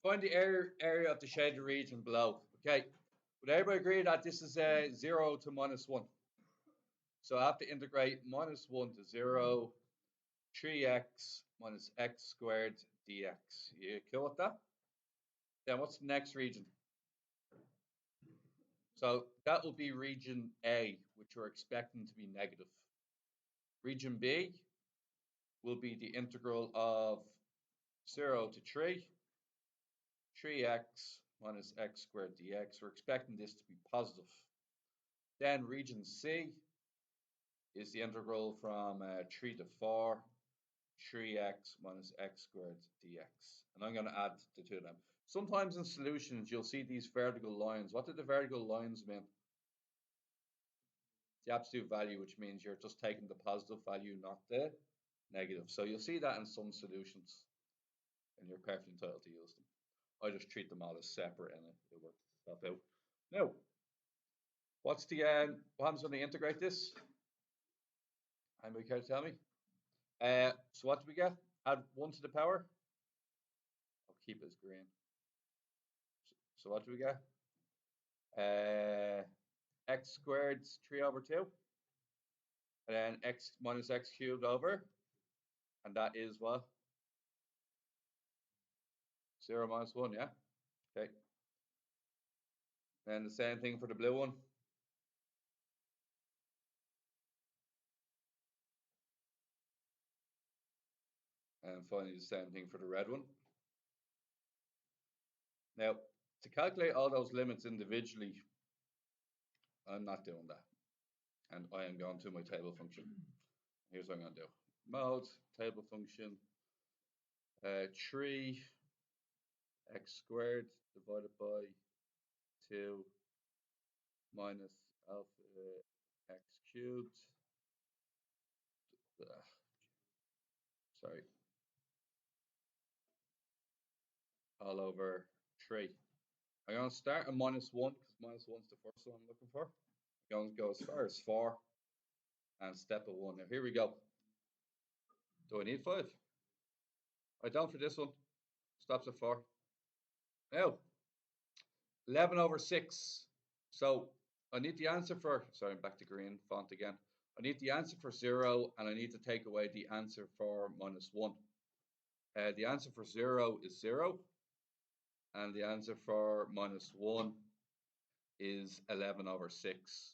Find the area of the shaded region below. Okay. Would everybody agree that this is 0 to minus 1? So I have to integrate minus 1 to 0, 3x minus x squared dx. You cool with that? Then what's the next region? So that will be region A, which we're expecting to be negative. Region B will be the integral of 0 to 3, 3x minus x squared dx. We're expecting this to be positive. Then region C is the integral from 3 to 4, 3x minus x squared dx. And I'm going to add the two of them. Sometimes in solutions, you'll see these vertical lines. What do the vertical lines mean? The absolute value, which means you're just taking the positive value, not the negative. So you'll see that in some solutions, and you're perfectly entitled to use them. I just treat them all as separate, and it works itself out. Now, what's the what happens when they integrate this? Anybody care to tell me? So what do we get? Add 1 to the power. I'll keep it as green. So what do we get? X squared 3 over 2. And then x minus x cubed over. And that is what? 0 minus 1, yeah? Okay. And the same thing for the blue one. And finally the same thing for the red one. Now, to calculate all those limits individually, I'm not doing that. And I am going to my table function. Here's what I'm going to do. Mode, table function, 3 x squared divided by 2 minus alpha x cubed. Sorry. All over 3. I'm going to start at minus 1 because minus 1 is the first one I'm looking for. I'm going to go as far as 4 and step at 1. Now, here we go. Do I need 5? I don't for this one. Stops at 4. Now, 11 over 6. So I need the answer for, sorry, I'm back to green font again. I need the answer for 0 and I need to take away the answer for minus 1. The answer for 0 is 0 and the answer for minus 1 is 11 over 6.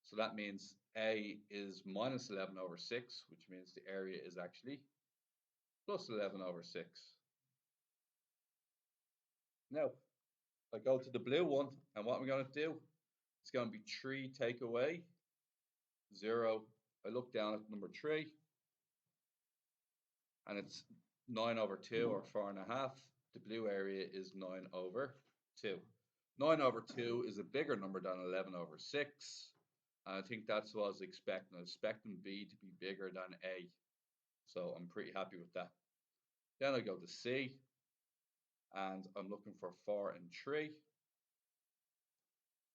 So that means A is minus 11 over 6, which means the area is actually plus 11 over 6. Now, I go to the blue one, and what I'm going to do, it's going to be 3 take away 0. I look down at number 3, and it's 9 over 2, or 4.5. The blue area is 9 over 2. 9 over 2 is a bigger number than 11 over 6. And I think that's what I was expecting. I was expecting B to be bigger than A. So I'm pretty happy with that. Then I go to C, and I'm looking for 4 and 3.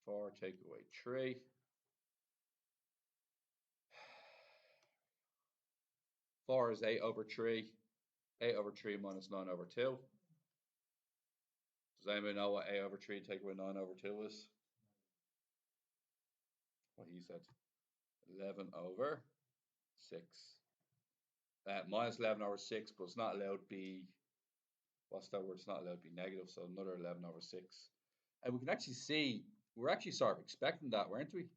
4 take away 3. 4 is 8 over 3. 8 over 3 minus 9 over 2. Does anybody know what 8 over 3 take away 9 over 2 is? What he said. 11 over 6. Minus 11 over 6, but it's not allowed to be, what's that word? It's not allowed to be negative, so another 11 over 6. And we can actually see, we're actually sort of expecting that, weren't we?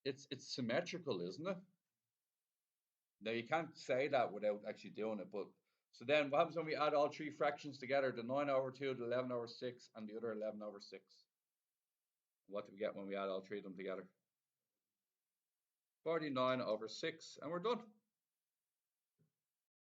It's symmetrical, isn't it? Now you can't say that without actually doing it, but so then what happens when we add all 3 fractions together? The 9 over 2, the 11 over 6, and the other 11 over 6. What do we get when we add all 3 of them together? 49 over 6, and we're done.